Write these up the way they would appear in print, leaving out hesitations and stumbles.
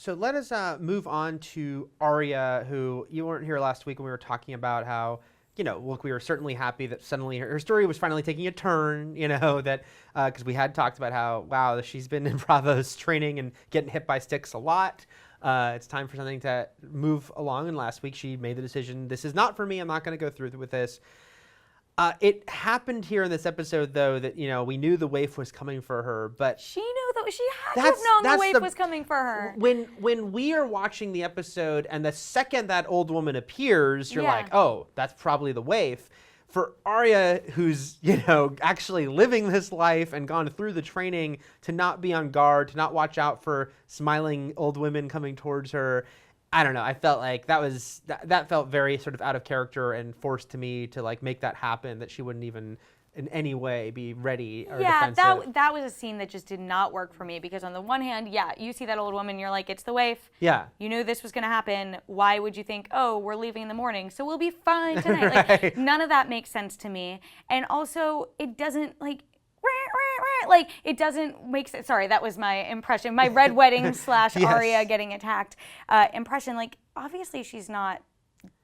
So let us move on to Arya, who you weren't here last week when we were talking about how, look, we were certainly happy that suddenly her story was finally taking a turn, that because we had talked about how, wow, she's been in Bravo's training and getting hit by sticks a lot. It's time for something to move along. And last week she made the decision, this is not for me. I'm not going to go through with this. It happened here in this episode, though, that, we knew the waif was coming for her, but she knew that she had to have known the waif was coming for her. When we are watching the episode and the second that old woman appears, you're like, oh, that's probably the waif. For Arya, who's, actually living this life and gone through the training, to not be on guard, to not watch out for smiling old women coming towards her, I don't know. I felt like that felt very sort of out of character and forced to me to like make that happen, that she wouldn't even in any way be ready or defensive. that was a scene that just did not work for me, because on the one hand, you see that old woman, you're like, it's the waif. Yeah. You knew this was going to happen. Why would you think, oh, we're leaving in the morning, so we'll be fine tonight? Right. Like, none of that makes sense to me. And also, it doesn't it doesn't make sense. Sorry, that was my impression. My Red Wedding / Yes. Arya getting attacked impression. Like, obviously she's not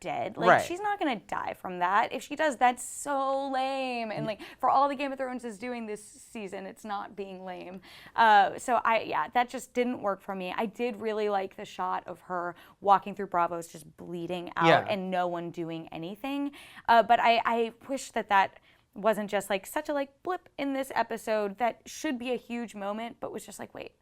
dead. Like, right. She's not going to die from that. If she does, that's so lame. And like, for all the Game of Thrones is doing this season, it's not being lame. That just didn't work for me. I did really like the shot of her walking through Bravos just bleeding out and no one doing anything. But I wish that wasn't just like such a blip in this episode that should be a huge moment, but was just like, wait,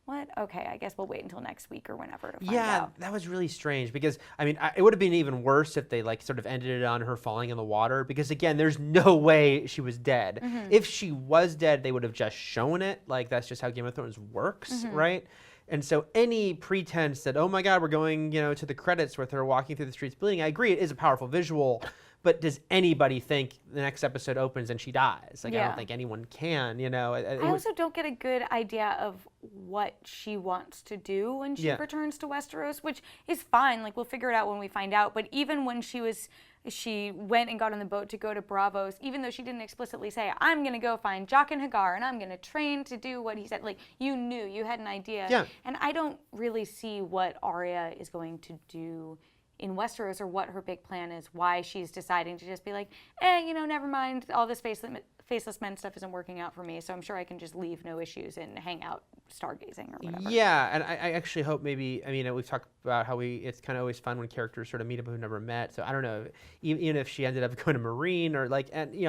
what? Okay, I guess we'll wait until next week or whenever to find out. Yeah, that was really strange, because I mean, it would have been even worse if they sort of ended it on her falling in the water, because again, there's no way she was dead. Mm-hmm. If she was dead, they would have just shown it. Like, that's just how Game of Thrones works, right? And so any pretense that, oh my God, we're going, to the credits with her walking through the streets bleeding, I agree, it is a powerful visual. But does anybody think the next episode opens and she dies? Like, I don't think anyone can, I also don't get a good idea of what she wants to do when she returns to Westeros, which is fine. Like, we'll figure it out when we find out. But even when she went and got on the boat to go to Bravos, even though she didn't explicitly say, I'm going to go find Jaqen H'ghar and I'm going to train to do what he said. Like, you knew, you had an idea. Yeah. And I don't really see what Arya is going to do in Westeros, or what her big plan is, why she's deciding to just be like, never mind, all this faceless men stuff isn't working out for me, so I'm sure I can just leave, no issues, and hang out stargazing or whatever. Yeah, and I actually hope maybe, we've talked about how it's kind of always fun when characters sort of meet up who've never met, so I don't know, even if she ended up going to Marine or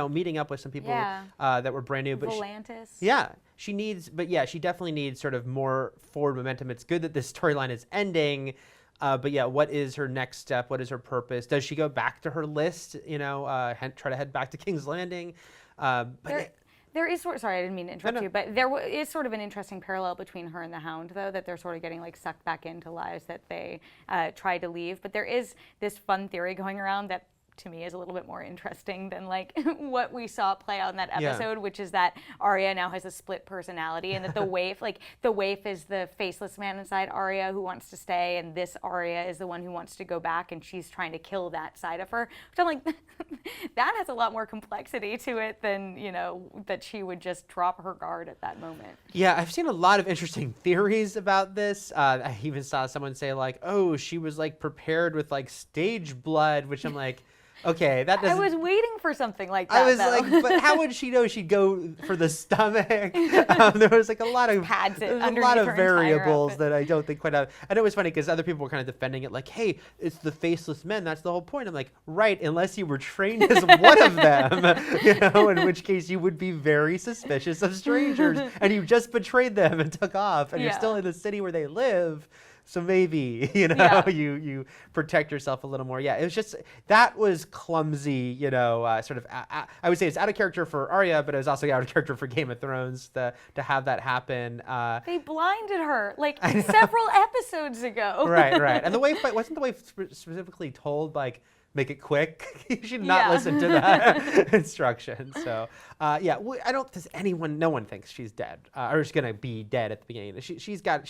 meeting up with some people that were brand new. But Volantis. She definitely needs sort of more forward momentum. It's good that this storyline is ending. What is her next step? What is her purpose? Does she go back to her list, try to head back to King's Landing? There is sorry, I didn't mean to interrupt you, but there is sort of an interesting parallel between her and the Hound, though, that they're sort of getting sucked back into lives that they tried to leave. But there is this fun theory going around that, to me, is a little bit more interesting than what we saw play out in that episode, which is that Arya now has a split personality, and that the waif, the waif is the faceless man inside Arya who wants to stay, and this Arya is the one who wants to go back, and she's trying to kill that side of her. Which I'm like, that has a lot more complexity to it than, that she would just drop her guard at that moment. Yeah, I've seen a lot of interesting theories about this. I even saw someone say oh, she was prepared with stage blood, which I'm like, okay, that doesn't... I was waiting for something like that, I was but how would she know she'd go for the stomach? There was a lot of pads variables that I don't think quite have. And it was funny because other people were kind of defending it hey, it's the faceless men. That's the whole point. I'm like, right, unless you were trained as one of them, in which case you would be very suspicious of strangers. And you just betrayed them and took off. And you're still in the city where they live. So maybe, you protect yourself a little more. Yeah, it was just, that was clumsy, sort of, I would say it's out of character for Arya, but it was also out of character for Game of Thrones to have that happen. They blinded her several episodes ago. Right. And the waif, wasn't the waif specifically told, make it quick. You should not listen to that instruction. So, yeah, I don't. No one thinks she's dead, or she's gonna be dead at the beginning. She's got.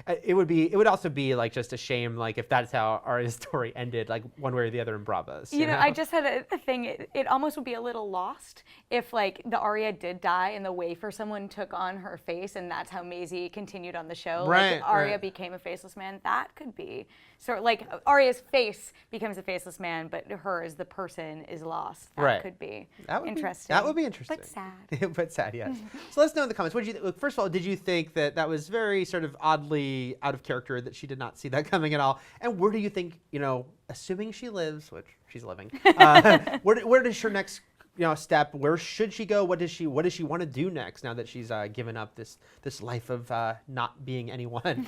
It would also be like just a shame, like if that's how Arya's story ended, like one way or the other in Bravos. You know, I just had a thing. It almost would be a little lost if like the Arya did die and the wafer someone took on her face, and that's how Maisie continued on the show. Right, like Arya right. became a faceless man. That could be sort of like Arya's face becomes a faceless man, but her as the person is lost. That Right. could be That would interesting. that would be interesting. But sad. But sad, yes. So let's know in the comments. What did you first of all, did you think that was very sort of oddly out of character, that she did not see that coming at all? And where do you think, assuming she lives, which she's living, where does her next step? Where should she go? What does she want to do next now that she's given up this life of not being anyone?